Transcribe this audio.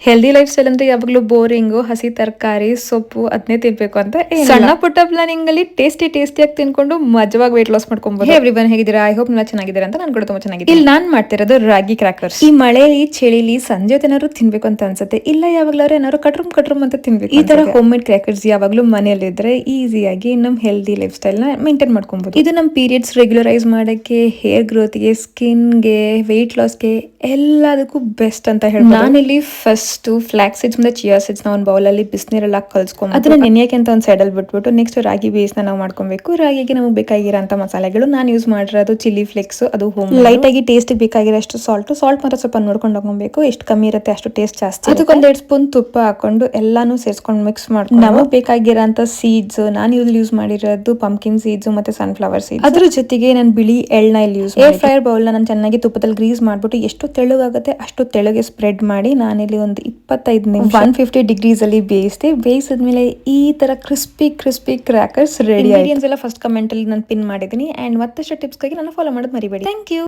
Healthy life style ಅಂದ್ರೆ ಯಾವಾಗಲೂ boring, ಹಸಿ ತರಕಾರಿ ಸೊಪ್ಪು ಅದನ್ನೇ ತಿನ್ಬೇಕು ಅಂತ ಸಣ್ಣ ಪುಟ್ಟ ಪ್ಲಾನಿಂಗ್ ಅಲ್ಲಿ ಟೇಸ್ಟಿಯಾಗಿ ತಿನ್ಕೊಂಡು ಮಜವಾಗಿ ವೇಟ್ ಲಾಸ್ ಮಾಡ್ಕೊಬಹುದು. ಎವ್ರಿವನ್ ಹೇಗಿದ್ದೀರಾ? ಐ ಹೋಪ್ ನೀವು ಚೆನ್ನಾಗಿದ್ದೀರಾ ಅಂತ ನಾನು ಕೂಡ ತುಂಬಾ ಚೆನ್ನಾಗಿದ್ದೀನಿ. ಇಲ್ಲಿ ನಾನು ಮಾಡ್ತಿರೋದು ರಾಗಿ ಕ್ರಾಕರ್ಸ್. ಈ ಮಳೆಲಿ ಚಳಿಲಿ ಸಂಜೆ ಹೊತ್ತೇನಾದ್ರು ತಿನ್ಬೇಕು ಅಂತ ಅನ್ಸುತ್ತೆ, ಇಲ್ಲ ಯಾವಾಗ್ಲಾರು ಏನಾದ್ರು ಕಟ್ರಮ್ ಅಂತ ತಿನ್ಬೇಕು. ಈ ತರ ಹೋಮ್ ಮೇಡ್ ಕ್ರಾಕರ್ಸ್ ಯಾವಾಗ್ಲೂ ಮನೆಯಲ್ಲಿ ಇದ್ರೆ ಈಸಿಯಾಗಿ ನಮ್ ಹೆಲ್ದಿ ಲೈಫ್ ಸ್ಟೈಲ್ ನ ಮೇಂಟೈನ್ ಮಾಡ್ಕೊಬಹುದು. ಇದು ನಮ್ ಪೀರಿಯಡ್ಸ್ ರೆಗ್ಯುಲರೈಸ್ ಮಾಡಕ್ಕೆ, ಹೇರ್ ಗ್ರೋತ್ಗೆ, ಸ್ಕಿನ್ಗೆ, ವೆಯ್ಟ್ ಲಾಸ್ಗೆ ಎಲ್ಲದಕ್ಕೂ ಬೆಸ್ಟ್ ಅಂತ ಹೇಳ್ಬೋದು. ನಾನಿಲ್ಲಿ ಫಸ್ಟ್ ಫ್ಲಾಕ್ಸ್ ಸೀಡ್ಸ್ ಮತ್ತೆ ಚಿಯಾ ಸೀಡ್ಸ್ ನ ಒಂದು ಬೌಲ್ ಅಲ್ಲಿ ಬಿಸಿನೀರೆಲ್ಲ ಕಲ್ಸ್ಕೊಂಡು ಅದನ್ನ ನೆನೆಯಕ್ಕೆ ಅಂತ ಒಂದು ಸೈಡ್ ಅಲ್ಲಿ ಬಿಟ್ಬಿಟ್ಟು ನೆಕ್ಸ್ಟ್ ರಾಗಿ ಬೇಸ್ ನಾವು ಮಾಡ್ಕೊಬೇಕು. ರಾಗಿಗೆ ನಮಗೆ ಬೇಕಾಗಿರೋಂತ ಮಸಾಲೆಗಳು ನಾನು ಯೂಸ್ ಮಾಡಿರೋದು ಚಿಲ್ಲಿ ಫ್ಲೇಕ್ಸ್, ಅದು ಹೋಮ್ ಲೈಟ್ ಆಗಿ ಟೇಸ್ಟ್ ಬೇಕಾಗಿರೋಷ್ಟು ಸಾಲ್ಟ್ ಮಾತ್ರ ಸ್ವಲ್ಪ ನೋಡ್ಕೊಂಡು ಹಾಕೊಬೇಕು. ಎಷ್ಟು ಕಮ್ಮಿ ಇರುತ್ತೆ ಅಷ್ಟು ಟೇಸ್ಟ್ ಜಾಸ್ತಿ. ಅದಕ್ಕೆ 1-2 ಸ್ಪೂನ್ ತುಪ್ಪ ಹಾಕೊಂಡು ಎಲ್ಲಾನು ಸೇರಿಸ್ಕೊಂಡು ಮಿಕ್ಸ್ ಮಾಡ್ಕೊಂಡು ನಮಗೆ ಬೇಕಾಗಿರೋಂತ ಸೀಡ್ಸ್ ನಾನು ಯೂಸ್ ಮಾಡಿರೋದು ಪಂಪ್ಕಿನ್ ಸೀಡ್ಸ್ ಮತ್ತೆ ಸನ್ಫ್ಲವರ್ ಸೀಡ್ಸ್. ಅದ್ರ ಜೊತೆಗೆ ನಾನು ಬಿಳಿ ಎಳ್ಳ ಇಲ್ಲಿ ಯೂಸ್ ಏರ್ ಫ್ರೈಯರ್ ಬೌಲ್ ನಾನು ಚೆನ್ನಾಗಿ ತುಪ್ಪದಲ್ಲಿ ಗ್ರೀಸ್ ಮಾಡ್ಬಿಟ್ಟು ಎಷ್ಟು ತೆಳುಗಾಗುತ್ತೆ ಅಷ್ಟು ತೆಳುಗೆ ಸ್ಪ್ರೆಡ್ ಮಾಡಿ ನಾನಿಲ್ಲಿ ಒಂದು 25 ನಿಮಿಷ 150 ಡಿಗ್ರೀಸ್ ಅಲ್ಲಿ ಬೇಯಿಸಿದ್ಮೇಲೆ ಈ ತರ ಕ್ರಿಸ್ಪಿ ಕ್ರಾಕರ್ಸ್ ರೆಡಿ. ಇಂಗ್ರೀಡಿಯೆಂಟ್ಸ್ ಎಲ್ಲ ಫಸ್ಟ್ ಕಮೆಂಟ್ ಅಲ್ಲಿ ನಾನು ಪಿನ್ ಮಾಡಿದ್ದೀನಿ. ಅಂಡ್ ಮತ್ತಷ್ಟು ಟಿಪ್ಸ್ಗಾಗಿ ನಾನು ಫಾಲೋ ಮಾಡೋದು ಮರಿಬೇಡಿ. Thank you.